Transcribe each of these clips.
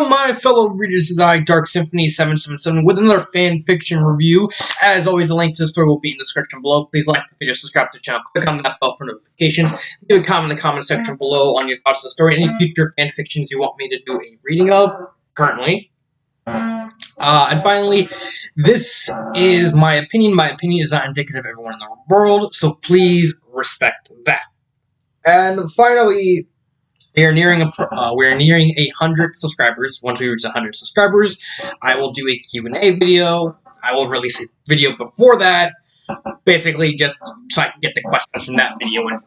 Hello, my fellow readers. This is I, Dark Symphony 777, with another fan fiction review. As always, a link to the story will be in the description below. Please like the video, subscribe to the channel, click on that bell for notifications. Leave a comment in the comment section below on your thoughts on the story, any future fan fictions you want me to do a reading of currently. And finally, this is my opinion. My opinion is not indicative of everyone in the world, so please respect that. And finally, we are nearing 100 subscribers. Once we reach 100 subscribers, I will do a Q&A video. I will release a video before that, basically just so I can get the questions from that video and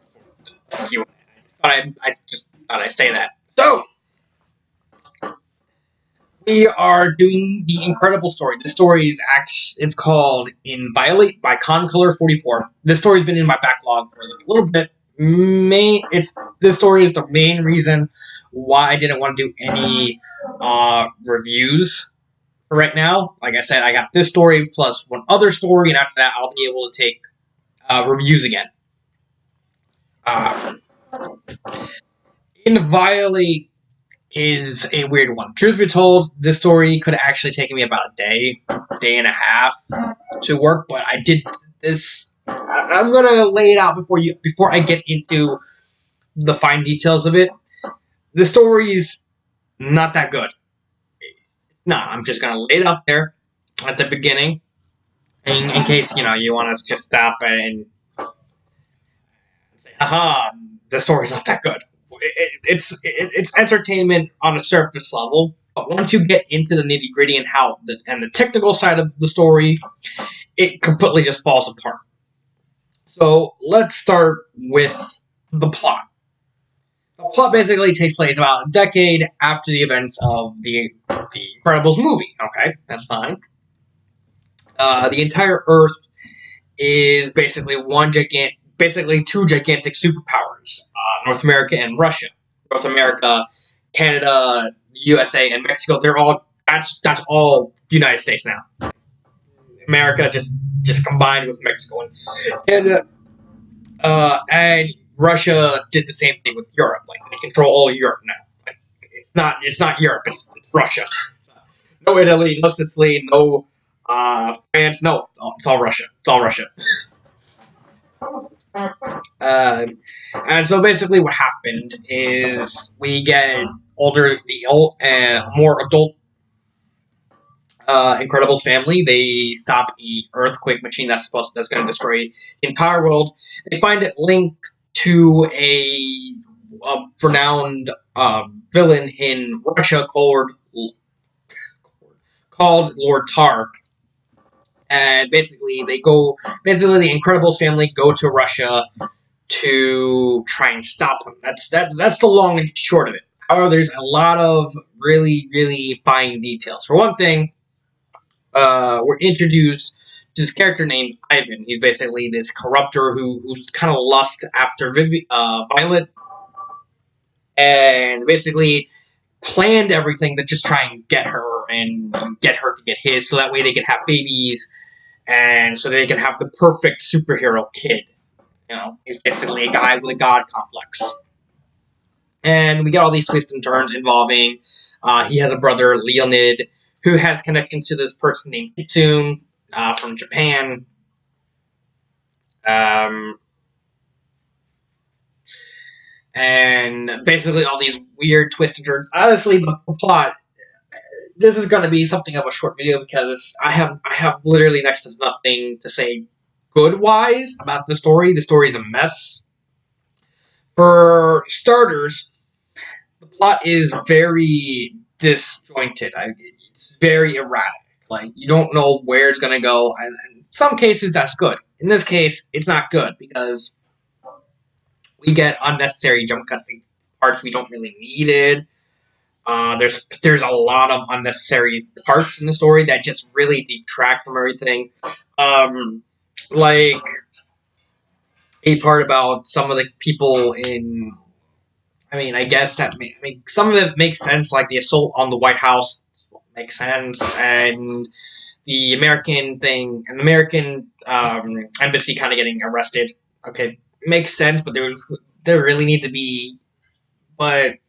Q&A. But I just thought I'd say that. So, we are doing the incredible story. This story is it's called Inviolate by Concolor44. This story's been in my backlog for a little bit. This story is the main reason why I didn't want to do any reviews right now. Like I said, I got this story plus one other story, and after that, I'll be able to take reviews again. Inviolate is a weird one. Truth be told, this story could have actually taken me about a day and a half to work, but I did this. I'm gonna lay it out before I get into the fine details of it. The story's not that good. No, I'm just gonna lay it out there at the beginning, in case you want to just stop and say, "Haha, the story's not that good." It's entertainment on a surface level, but once you get into the nitty gritty and the technical side of the story, it completely just falls apart. So let's start with the plot. The plot basically takes place about a decade after the events of the Incredibles movie. Okay, that's fine. The entire Earth is basically two gigantic superpowers: North America and Russia. North America, Canada, USA, and Mexico. That's all the United States now. America just combined with Mexico and Russia did the same thing with Europe. Like, they control all of Europe now. Like, it's not Europe. It's Russia. No Italy, no Sicily, no France. No, it's all Russia. It's all Russia. And so basically, what happened is we get more adult Incredibles family. They stop an earthquake machine that's going to destroy the entire world. They find it linked to a renowned villain in Russia called Lord Tar. And basically, the Incredibles family go to Russia to try and stop him. That's the long and short of it. However, there's a lot of really, really fine details. For one thing, we're introduced to this character named Ivan. He's basically this corruptor who's kind of lust after Violet, and basically planned everything to just try and get her to get his, so that way they can have babies, and so they can have the perfect superhero kid. He's basically a guy with a god complex. And we get all these twists and turns involving, he has a brother, Leonid, who has connections to this person named Kitsune from Japan. And basically all these weird twists and turns. Honestly, the plot, this is going to be something of a short video because I have literally next to nothing to say good-wise about the story. The story is a mess. For starters, the plot is very disjointed. It's very erratic. Like, you don't know where it's going to go, and in some cases that's good. In this case, it's not good because we get unnecessary jump cuts, parts we don't really needed. There's a lot of unnecessary parts in the story that just really detract from everything. Like a part about some of the people in. I guess some of it makes sense, like the assault on the White House makes sense, and the American embassy kind of getting arrested. Okay, makes sense, but there really need to be. But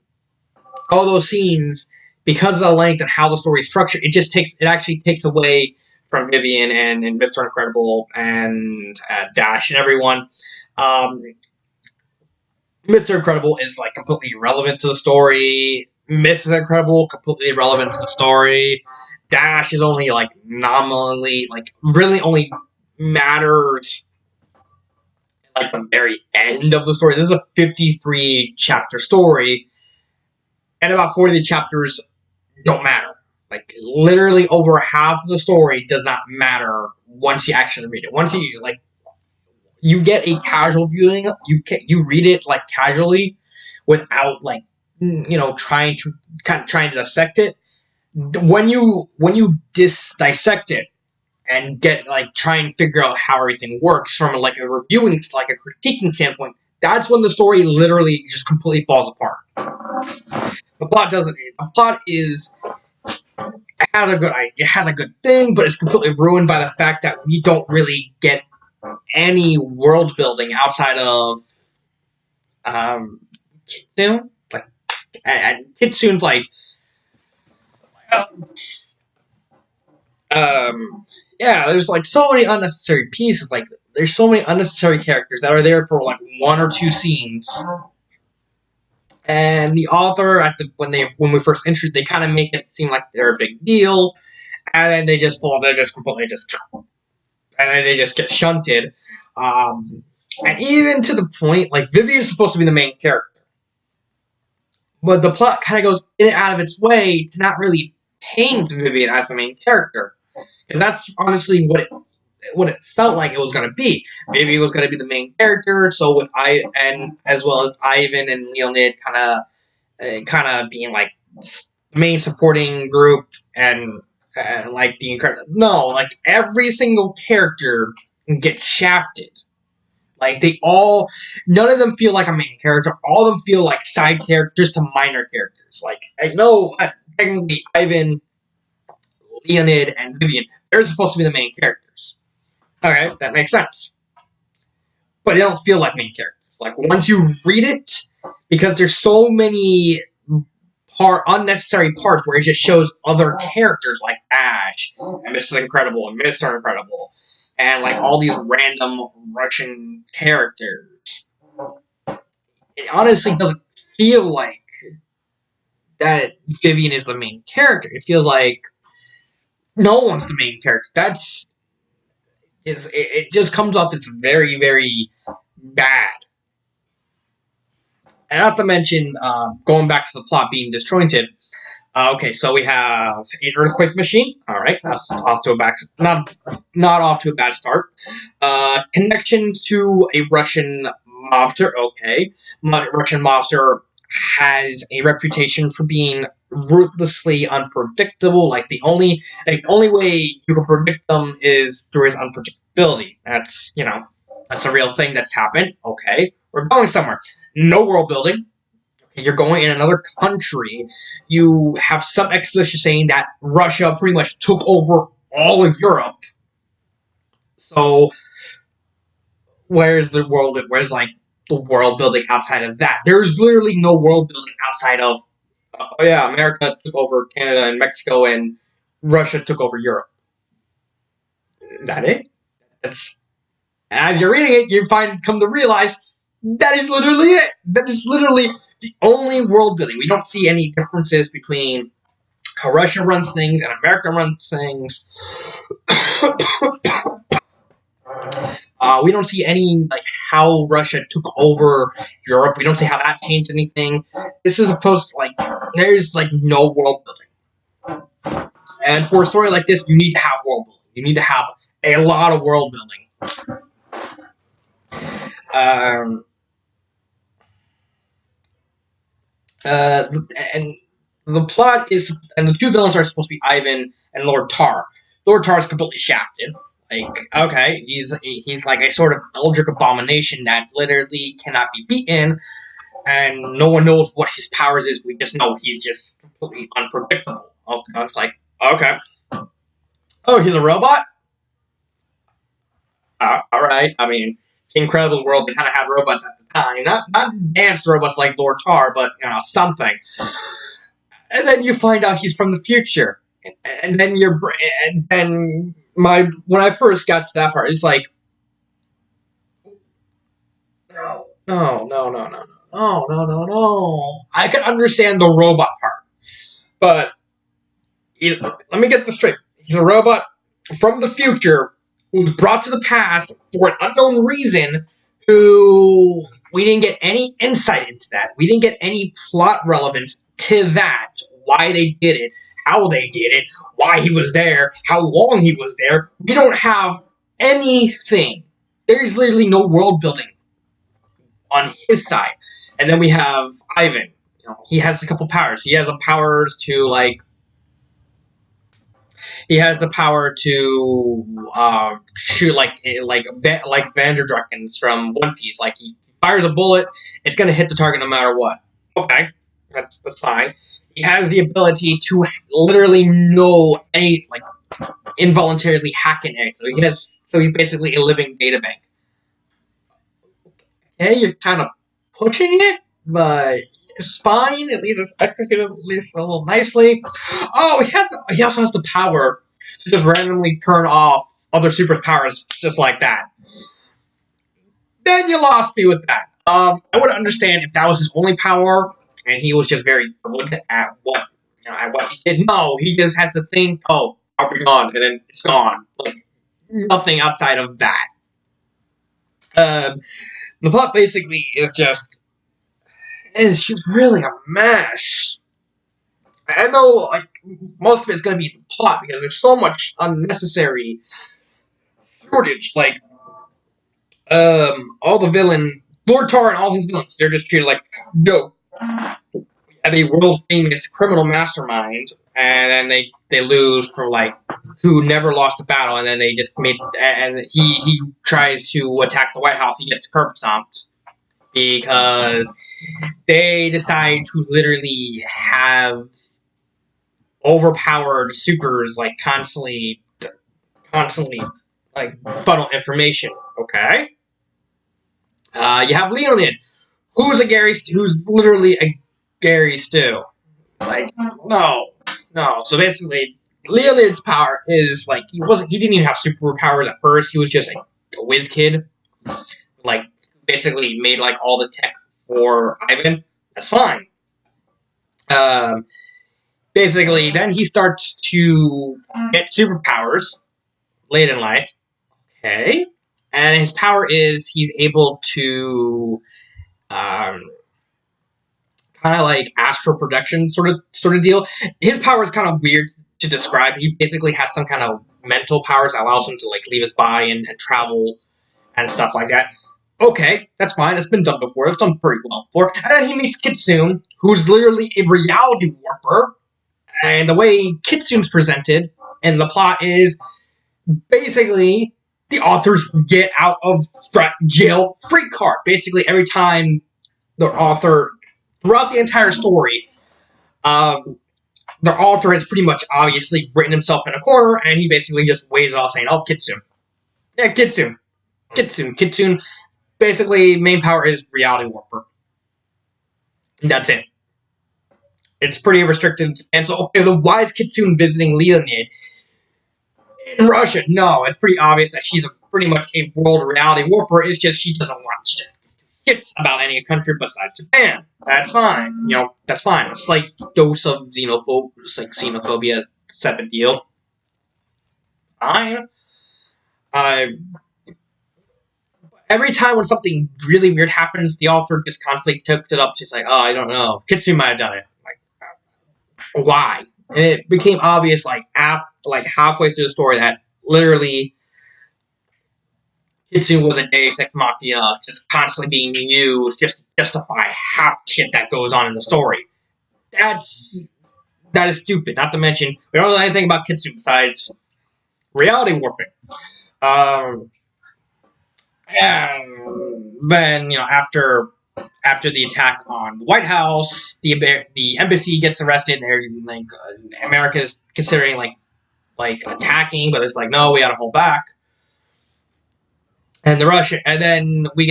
all those scenes because of the length and how the story is structured, it actually takes away from Vivian and Mr. Incredible and Dash and everyone. Mr. Incredible is like completely irrelevant to the story. Mrs. Incredible completely irrelevant to the story. Dash is only like nominally, like really only matters like the very end of the story. This is a 53 chapter story, and about 40 of the chapters don't matter. Like literally over half of the story does not matter once you actually read it. Once you like, you get a casual viewing. You read it like casually, without like trying to dissect it. When you dissect it and get like try and figure out how everything works from like a reviewing, like a critiquing standpoint, that's when the story literally just completely falls apart. The plot doesn't. The plot it has a good thing, but it's completely ruined by the fact that we don't really get any world building outside of Kitsune. Like, and Kitsune's like, yeah, there's like so many unnecessary pieces. Like, there's so many unnecessary characters that are there for like one or two scenes. And the author when we first introduced, they kind of make it seem like they're a big deal, and then they just completely and then they just get shunted. And even to the point, like Vivian's supposed to be the main character, but the plot kind of goes in and out of its way to not really paint Vivian as the main character, because that's honestly what it felt like it was going to be. Vivian was going to be the main character, so with and as well as Ivan and Leonid kind of being like the main supporting group and like the incredible. No, like every single character gets shafted. Like none of them feel like a main character. All of them feel like side characters to minor characters. Like I know technically Ivan, Leonid, and Vivian, they're supposed to be the main characters. Okay, that makes sense. But they don't feel like main characters. Like once you read it, because there's so many unnecessary parts where it just shows other characters like Ash and Mrs. Incredible and Mr. Incredible and like all these random Russian characters. It honestly doesn't feel like that Vivian is the main character. It feels like no one's the main character. It just comes off as very, very bad. And not to mention, going back to the plot being disjointed. Okay, so we have an earthquake machine. All right, that's off to a not off to a bad start. Connection to a Russian mobster. Okay, Russian mobster has a reputation for being ruthlessly unpredictable. Like the only way you can predict them is through his unpredictability. That's a real thing that's happened. Okay, we're going somewhere. No world building. You're going in another country. You have some exposition saying that Russia pretty much took over all of Europe. So where's the world building outside of that? There's literally no world building outside of America took over Canada and Mexico and Russia took over Europe. Is that it? That's, as you're reading it, you come to realize that is literally it. That is literally the only world building. We don't see any differences between how Russia runs things and America runs things. We don't see any like how Russia took over Europe. We don't see how that changed anything. This is supposed to there's no world building. And for a story like this, you need to have world building. You need to have a lot of world building. And the plot is, and the two villains are supposed to be Ivan and Lord Tar. Lord Tar is completely shafted. Okay, he's like a sort of eldritch abomination that literally cannot be beaten, and no one knows what his powers is. We just know he's just completely unpredictable. Okay, it's like, okay. Oh, he's a robot? Alright, I mean, it's the incredible world. They kind of had robots at the time. Not advanced robots like Lord Tar, but, something. And And then you find out he's from the future. And then when I first got to that part, it's like, no. I can understand the robot part, but let me get this straight. He's a robot from the future who's brought to the past for an unknown reason, who we didn't get any insight into that. We didn't get any plot relevance to that, why they did it, how they did it, why he was there, how long he was there. We don't have anything. There's literally no world building on his side. And then we have Ivan. He has a couple powers. He has the powers to shoot like Vanderdrakens from One Piece. Like, he fires a bullet, it's gonna hit the target no matter what. Okay, that's fine. He has the ability to literally know any, like, involuntarily hack in anything. So he's basically a living databank. Okay, you're kind of pushing it, but it's fine. At least it's executed at least a little nicely. Oh, he also has the power to just randomly turn off other superpowers just like that. Then you lost me with that. I would understand if that was his only power and he was just very good at what he did. No, he just has the thing. Oh, I'll be gone, and then it's gone. Like, nothing outside of that. The plot basically is just really a mess. I know, like, most of it's going to be the plot because there's so much unnecessary footage. Like, all the Lord Tar and all his villains, they're just treated like, no, we have a world famous criminal mastermind, and then they lose for, like, who never lost a battle, and then they just and he tries to attack the White House. He gets curb stomped because they decide to literally have overpowered supers, like, constantly like funnel information. Okay, you have Leonid, who's literally a Gary Stu. Like, no. So basically, Leonid's power is, like, he didn't even have superpowers at first. He was just a whiz kid, like, basically made, like, all the tech for Ivan. That's fine. Basically, then he starts to get superpowers late in life. Okay. And his power is he's able to kind of like astral projection sort of deal. His power is kind of weird to describe. He basically has some kind of mental powers that allows him to, like, leave his body and travel and stuff like that. Okay, that's fine. It's been done before. It's done pretty well before. And then he meets Kitsune, who's literally a reality warper. And the way Kitsune's presented in the plot is basically the author's get out of jail free card. Basically, every time the author, throughout the entire story, the author has pretty much obviously written himself in a corner, and he basically just waves it off saying, oh, Kitsune. Yeah, Kitsune. Basically, main power is reality warper. And that's it. It's pretty restricted. And so, okay, why is Kitsune visiting Leonid in Russia? No, it's pretty obvious that she's pretty much a world reality warper. It's just she doesn't want to just shits about any country besides Japan. That's fine. That's fine. It's like dose of xenophobia type of deal. Fine. Every time when something really weird happens, the author just constantly takes it up. She's like, oh, I don't know. Kitsune might have done it. Like, why? And it became obvious, like halfway through the story, that literally Kitsune was a deus ex machina, just constantly being used just to justify half shit that goes on in the story. That is stupid. Not to mention, we don't know anything about Kitsune besides reality warping. And then, after the attack on the White House, the embassy gets arrested. They're like, America's considering like attacking, but it's like, no, we gotta hold back. And then we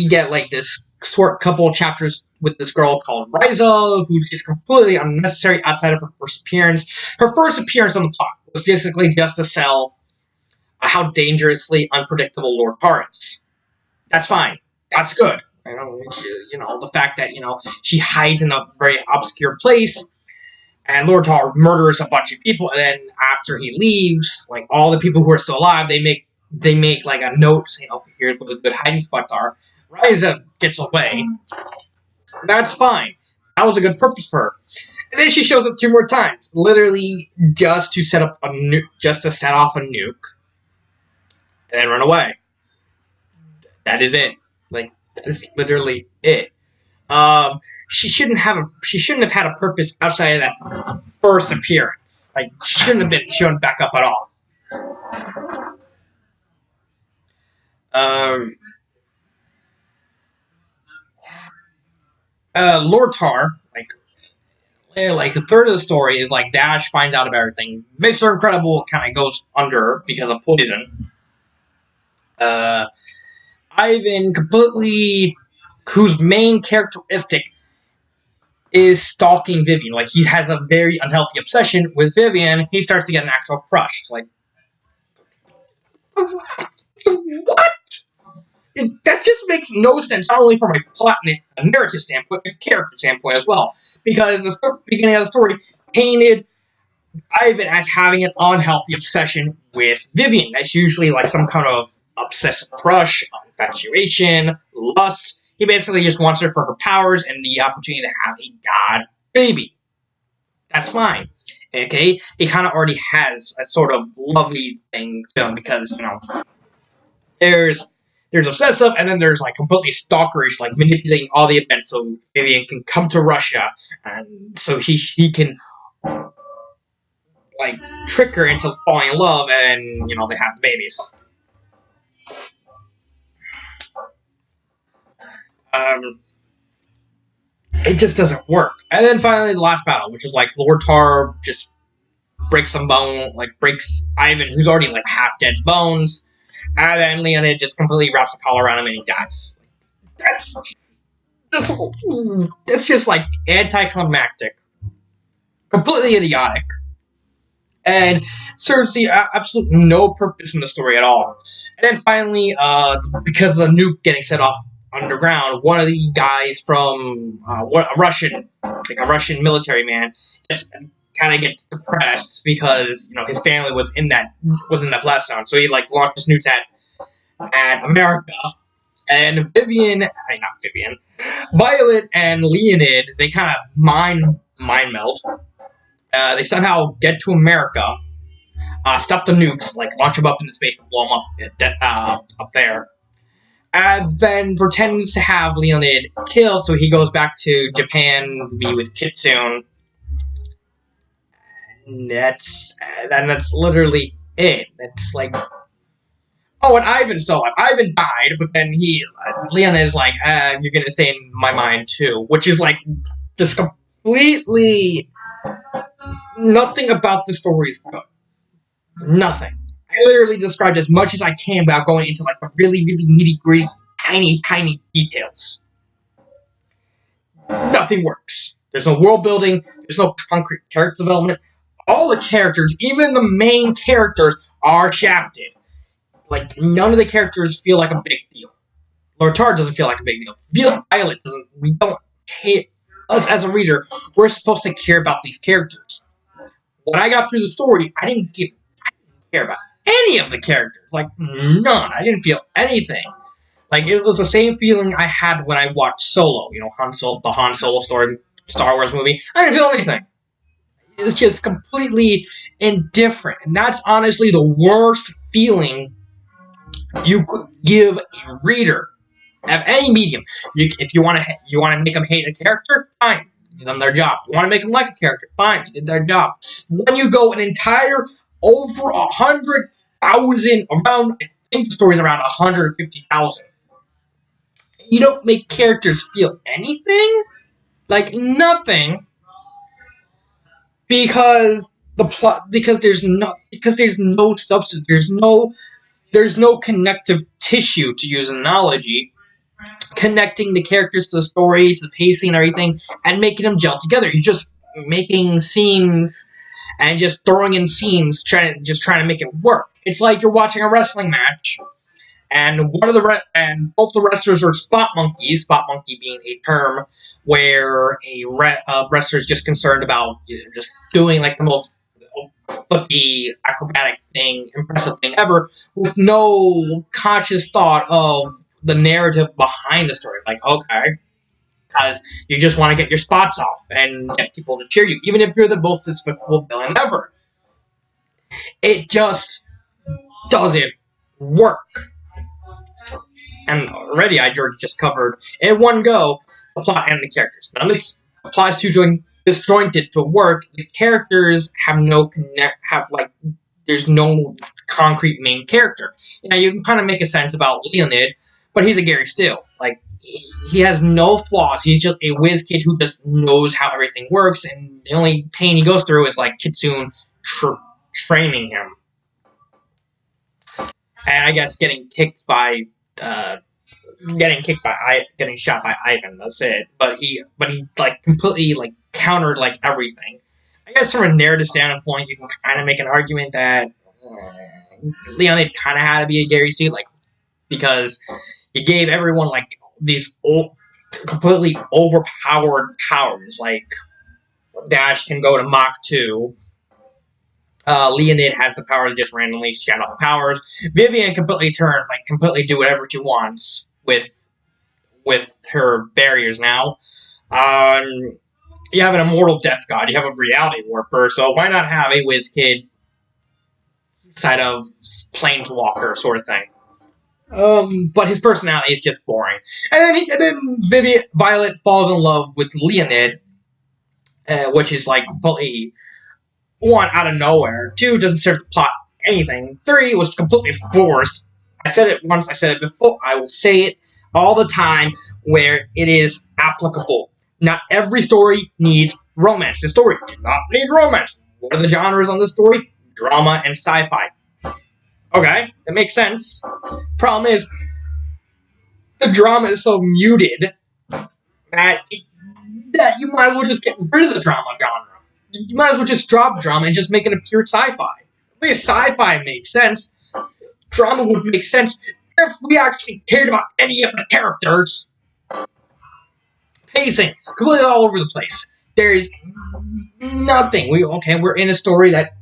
get like this short couple of chapters with this girl called Riza, who's just completely unnecessary outside of her first appearance. Her first appearance on the plot was basically just to sell how dangerously unpredictable Lord Tar is. That's fine. That's good. The fact that, she hides in a very obscure place, and Lord Tar murders a bunch of people, and then after he leaves, like, all the people who are still alive, they make like a note saying, okay, here's where the good hiding spots are. Ryza gets away. That's fine. That was a good purpose for her. And then she shows up 2 more times, literally just to set off a nuke, and then run away. That is it. Like, that is literally it. She shouldn't have had a purpose outside of that first appearance. Like, she shouldn't have been shown back up at all. Lord Tar, like the third of the story is like Dash finds out about everything. Mr. Incredible kind of goes under because of poison. Ivan completely, whose main characteristic is stalking Vivian. Like, he has a very unhealthy obsession with Vivian. He starts to get an actual crush. Like, what? That just makes no sense, not only from a plot and a narrative standpoint, but a character standpoint as well. Because the beginning of the story painted Ivan as having an unhealthy obsession with Vivian. That's usually like some kind of obsessive crush, infatuation, lust. He basically just wants her for her powers and the opportunity to have a god baby. That's fine. Okay? He kind of already has a sort of lovely thing to him because, there's obsessive, and then there's like completely stalkerish, like manipulating all the events so Vivian can come to Russia, and so he can like trick her into falling in love, and they have babies. It just doesn't work. And then finally the last battle, which is like Lord Tar just breaks Ivan, who's already like half dead bones. And then Leonid just completely wraps the collar around him and he dies. That's just like anticlimactic, completely idiotic, and serves the absolute no purpose in the story at all. And then finally, because of the nuke getting set off underground, one of the guys from a Russian military man just kind of gets depressed because his family was in that blast zone, so he like launches nukes at America, and Violet and Leonid, they kind of mind meld. They somehow get to America, stop the nukes, like launch them up into space and blow them up there, and then pretends to have Leonid killed, so he goes back to Japan to be with Kitsune. That's literally it. It's like, oh, and Ivan's still alive. Ivan died, but then Leonid is like, you're gonna stay in my mind too, which is like just completely nothing about the story is good. Nothing. I literally described as much as I can without going into like the really, really nitty-gritty, tiny details. Nothing works. There's no world building. There's no concrete character development. All the characters, even the main characters, are shafted. Like, none of the characters feel like a big deal. Lord Tar doesn't feel like a big deal. Violet doesn't. We don't care. Us as a reader, we're supposed to care about these characters. When I got through the story, I didn't care about any of the characters. Like, none. I didn't feel anything. Like, it was the same feeling I had when I watched Solo. The Han Solo story, Star Wars movie. I didn't feel anything. It was just completely indifferent. And that's honestly the worst feeling you could give a reader of any medium. If you want to make them hate a character, fine, you did them their job. You want to make them like a character, fine, you did their job. When you go an entire over 100,000, around, I think the story's around 150,000, you don't make characters feel anything, like nothing, because the plot, because there's no substance, there's no connective tissue, to use an analogy, connecting the characters to the story, to the pacing and everything, and making them gel together. You're just making scenes and just throwing in scenes, trying to make it work. It's like you're watching a wrestling match, and both the wrestlers are spot monkeys. Spot monkey being a term where a wrestler is just concerned about just doing like the most flippy, acrobatic thing, impressive thing ever, with no conscious thought of the narrative behind the story. Like, okay, because you just want to get your spots off and get people to cheer you, even if you're the most despicable villain ever. It just doesn't work. And already I just covered in one go the plot and the characters. None of the plot is too disjointed to work. The characters have there's no concrete main character. You know, you can kind of make a sense about Leonid, but he's a Gary Steele. Like, he has no flaws. He's just a whiz kid who just knows how everything works, and the only pain he goes through is like Kitsune training him. And I guess getting shot by Ivan. That's it. But he like completely like countered like everything. I guess from a narrative standpoint, you can kind of make an argument that Leonid kind of had to be a Gary Steele, like, because he gave everyone like these completely overpowered powers. Like, Dash can go to Mach 2. Leonid has the power to just randomly shadow powers. Vivian completely do whatever she wants with her barriers now. You have an immortal death god. You have a reality warper. So why not have a whiz kid side of planeswalker sort of thing? But his personality is just boring. And then Violet falls in love with Leonid, which is like completely, one, out of nowhere. Two, doesn't serve to plot anything. Three, was completely forced. I said it once, I said it before, I will say it all the time where it is applicable. Not every story needs romance. The story did not need romance. What are the genres on this story? Drama and sci-fi. Okay, that makes sense. Problem is, the drama is so muted that you might as well just get rid of the drama genre. You might as well just drop drama and just make it a pure sci-fi. At least sci-fi makes sense. Drama would make sense if we actually cared about any of the characters. Pacing, completely all over the place. There's nothing. We're in a story that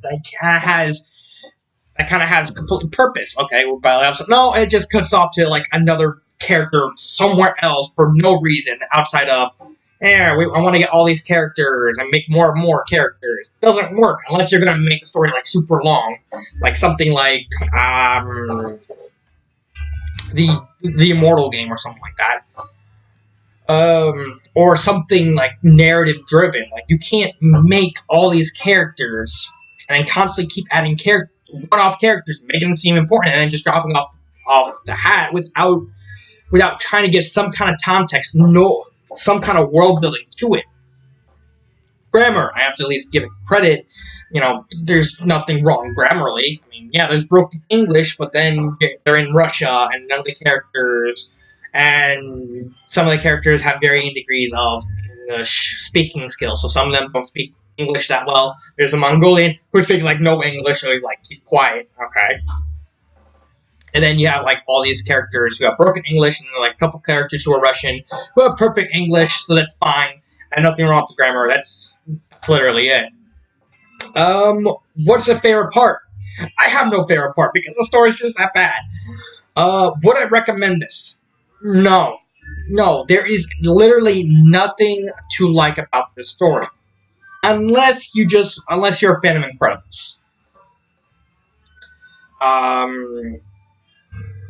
kind of has complete purpose. Okay, we're by no, it just cuts off to like another character somewhere else for no reason outside of, I want to get all these characters and make more and more characters. It doesn't work unless you're gonna make the story like super long, like something like the Immortal game or something like that. Or something like narrative driven. Like, you can't make all these characters and then constantly keep adding one-off characters, making them seem important, and then just dropping off the hat without trying to give some kind of context, some kind of world building to it. Grammar, I have to at least give it credit. You know, there's nothing wrong grammarly. I mean, yeah, there's broken English, but then they're in Russia, and none of the characters, and some of the characters have varying degrees of English speaking skills. So some of them don't speak English that well. There's a Mongolian who speaks like no English, so he's quiet. Okay. And then you have like all these characters who have broken English, and like a couple characters who are Russian who have perfect English, so that's fine. And nothing wrong with the grammar. That's literally it. What's the favorite part? I have no favorite part because the story's just that bad. Would I recommend this? No. There is literally nothing to like about this story. Unless you're a fan of Incredibles.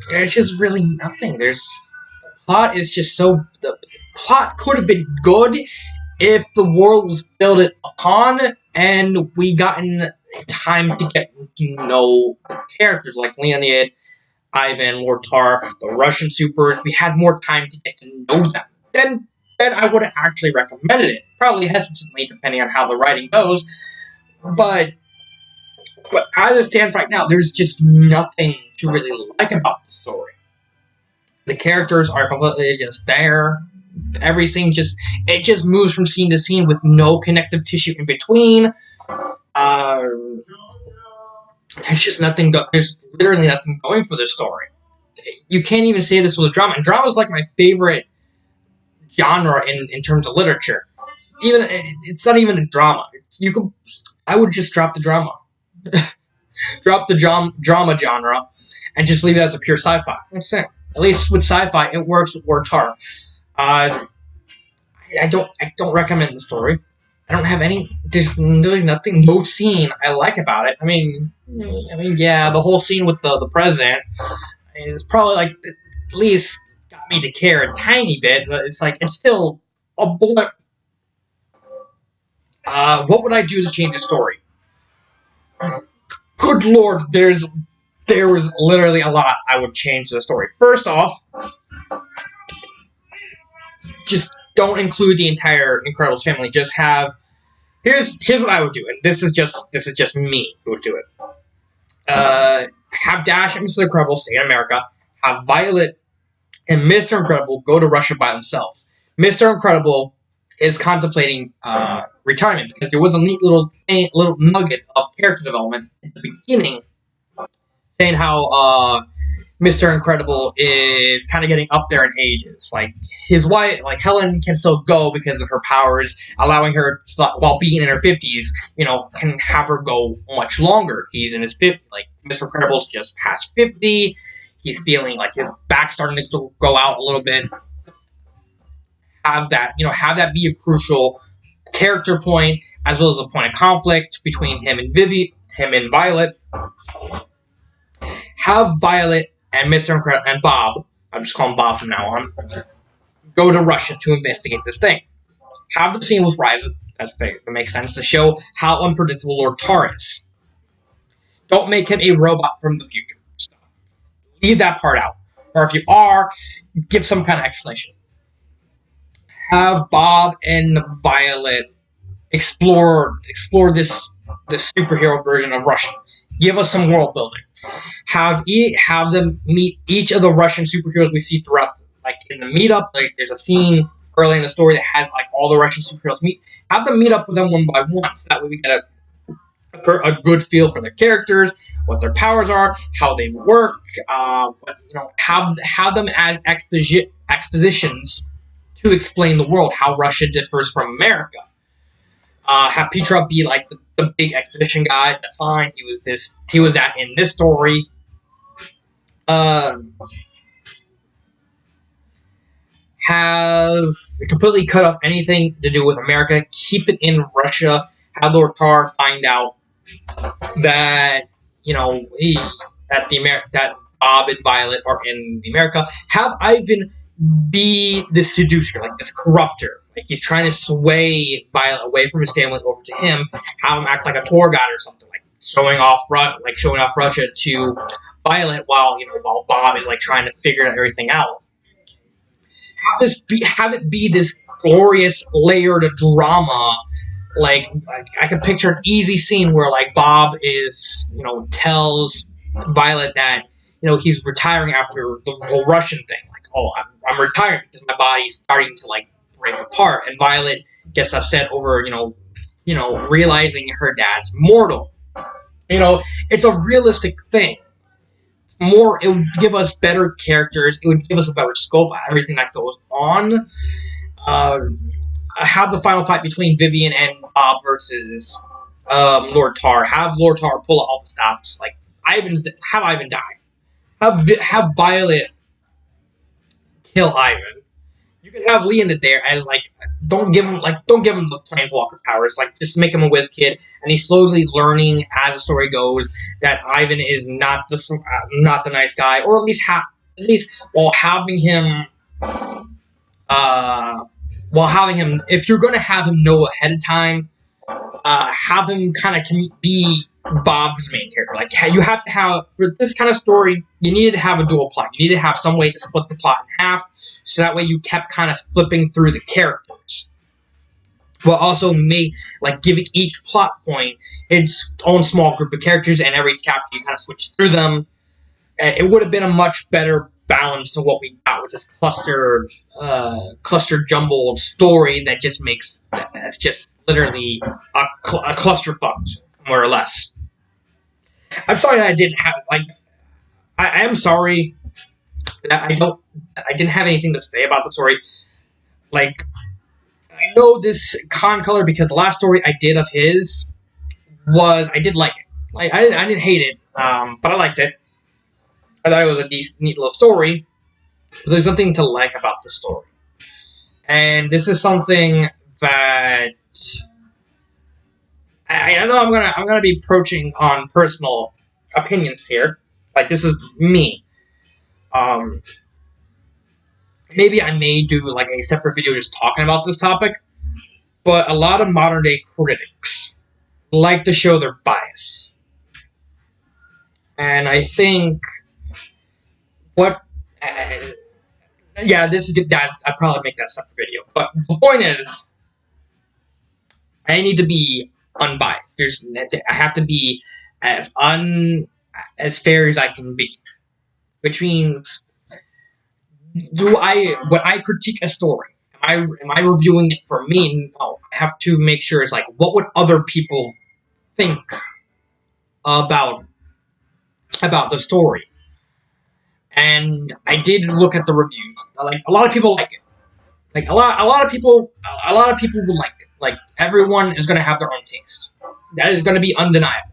There's just really nothing. The plot could have been good if the world was built upon and we gotten time to get to know characters like Leonid, Ivan, Lord Tar, the Russian supers. We had more time to get to know them. Then I would have actually recommended it. Probably hesitantly, depending on how the writing goes. But as it stands right now, there's just nothing to really like about the story. The characters are completely just there. Every scene just moves from scene to scene with no connective tissue in between. There's just nothing. There's literally nothing going for this story. You can't even say this was a drama. And drama is like my favorite genre in terms of literature. Even it's not even a drama. I would just drop the drama, drop the drama genre, and just leave it as a pure sci-fi. That's it. At least with sci-fi, it works with Tar. I don't recommend the story. I don't have any. There's really nothing. No scene I like about it. I mean, yeah, the whole scene with the president is probably like at least got me to care a tiny bit, but it's like it's still a bullet. What would I do to change the story? Good Lord, there was literally a lot I would change to the story. First off, just don't include the entire Incredibles family. Just have here's what I would do, and this is just me who would do it. Have Dash and Mr. Incredible stay in America. Have Violet and Mr. Incredible go to Russia by themselves. Mr. Incredible is contemplating retirement because there was a neat little nugget of character development at the beginning, saying how Mr. Incredible is kind of getting up there in ages. Like his wife, like Helen, can still go because of her powers, allowing her while being in her 50s, can have her go much longer. He's in his 50s. Like Mr. Incredible's just past 50. He's feeling like his back's starting to go out a little bit. Have that be a crucial character point, as well as a point of conflict between him and Violet. Have Violet and Mr. Incredible and Bob, I'm just calling Bob from now on, go to Russia to investigate this thing. Have the scene with Ryza, that makes sense, to show how unpredictable Lord Tar is. Don't make him a robot from the future. Leave that part out. Or if you are, give some kind of explanation. Have Bob and Violet explore this superhero version of Russia. Give us some world building. Have them meet each of the Russian superheroes we see throughout, like in the meetup. Like there's a scene early in the story that has like all the Russian superheroes meet. Have them meet up with them one by one, so that way we get a good feel for their characters, what their powers are, how they work. Have them as expositions to explain the world, how Russia differs from America. Have Petra be like the big expedition guy. That's fine. He was that in this story. Have completely cut off anything to do with America. Keep it in Russia. Have Lord Tar find out that that Bob and Violet are in America. Have Ivan be the seducer, like this corrupter. Like he's trying to sway Violet away from his family over to him. Have him act like a tour guide or something, like showing off Russia to Violet while Bob is like trying to figure everything out. Have it be this glorious layered drama. Like I can picture an easy scene where like Bob is tells Violet that he's retiring after the whole Russian thing. Like, oh, I'm retiring because my body's starting to like break apart, and Violet gets upset over realizing her dad's mortal. It's a realistic thing. It would give us better characters. It would give us a better scope of everything that goes on. Have the final fight between Vivian and Bob versus Lord Tar. Have Lord Tar pull all the stops. Like have Ivan die. Have Violet kill Ivan. You can have Leon there as like don't give him the planeswalker powers. Like just make him a whiz kid, and he's slowly learning as the story goes that Ivan is not the nice guy, or at least while having him. If you're going to have him know ahead of time, have him kind of be Bob's main character. Like you have to have, for this kind of story, you needed to have a dual plot. You need to have some way to split the plot in half, so that way you kept kind of flipping through the characters, while also giving each plot point its own small group of characters, and every chapter you kind of switch through them. It would have been a much better balance to what we got with this cluster jumbled story that just makes that's just literally a clusterfuck, more or less. I'm sorry that I didn't have I am sorry that I didn't have anything to say about the story. Like, I know this Con Color because the last story I did of his was I did like it. Like, I didn't hate it, but I liked it. I thought it was a decent, neat little story. But there's nothing to like about the story, and this is something that I know I'm gonna be approaching on personal opinions here. Like, this is me. Maybe I may do like a separate video just talking about this topic, but a lot of modern day critics like to show their bias, and I think what. Yeah, this is good. I'd probably make that a separate video. But the point is, I need to be unbiased. I have to be as fair as I can be. Which means, when I critique a story, am I reviewing it for me? No, I have to make sure it's like, what would other people think about the story? And I did look at the reviews. Like, a lot of people like it. Like, a lot of people will like it. Like, everyone is gonna have their own taste. That is gonna be undeniable.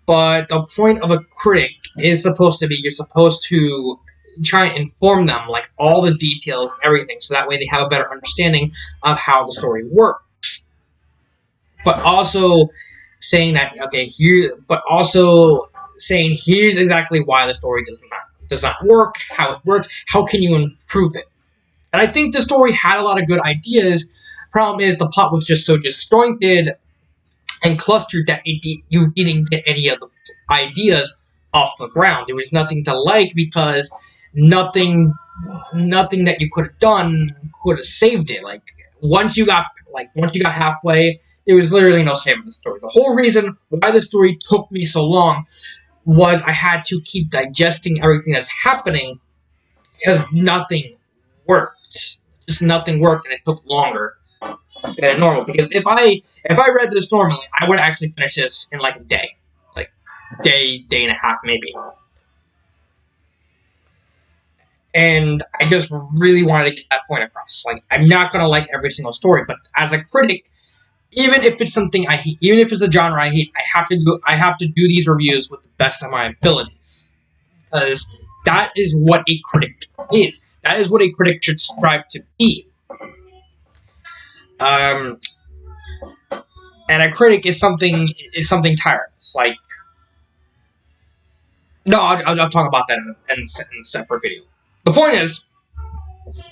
But the point of a critic is supposed to be, you're supposed to try and inform them, like, all the details and everything, so that way they have a better understanding of how the story works. But also saying that, saying here's exactly why the story does not work, how it works, how can you improve it. And I think the story had a lot of good ideas. Problem is, the plot was just so disjointed and clustered that you didn't get any of the ideas off the ground. There was nothing to like because nothing that you could have done could have saved it. Like, once you got halfway, there was literally no saving the story. The whole reason why the story took me so long was I had to keep digesting everything that's happening because nothing worked. Just nothing worked, and it took longer than normal. Because if I read this normally, I would actually finish this in like a day, like day and a half maybe. And I just really wanted to get that point across. Like, I'm not gonna like every single story, but as a critic, even if it's something I hate, even if it's a genre I hate, I have to do these reviews with the best of my abilities, because that is what a critic is. That is what a critic should strive to be. And a critic is something tireless. Like, no, I'll talk about that in a separate video. The point is,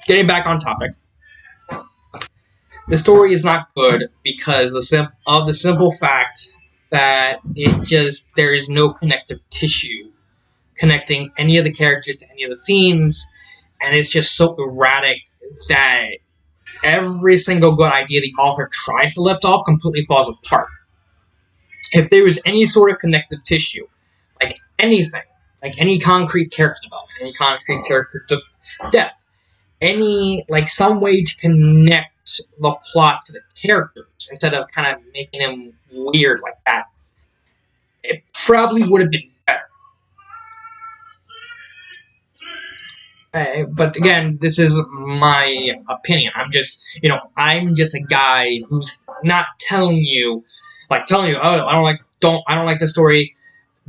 getting back on topic, the story is not good because of the simple fact that there is no connective tissue connecting any of the characters to any of the scenes, and it's just so erratic that every single good idea the author tries to lift off completely falls apart. If there was any sort of connective tissue, like anything, like any concrete character development, any concrete character depth, some way to connect the plot to the characters instead of kind of making them weird like that, it probably would have been better. But again, this is my opinion. I'm just a guy who's not telling you, oh, I don't like the story,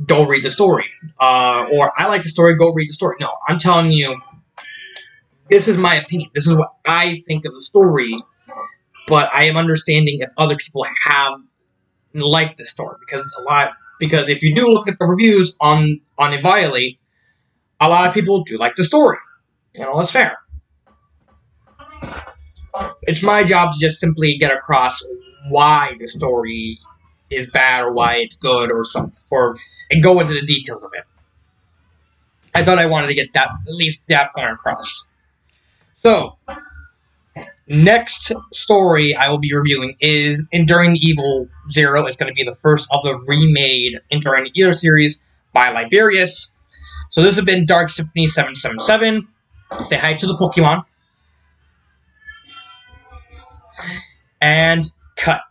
go read the story, or I like the story, go read the story. No, I'm telling you, this is my opinion. This is what I think of the story, but I am understanding if other people have liked the story, because if you do look at the reviews on Inviolate, a lot of people do like the story. That's fair. It's my job to just simply get across why the story is bad or why it's good or something, and go into the details of it. I thought I wanted to get at least that point across. So, next story I will be reviewing is Enduring the Evil Zero. It's going to be the first of the remade Enduring the Evil series by Liberius. So this has been Dark Symphony 777. Say hi to the Pokemon. And cut.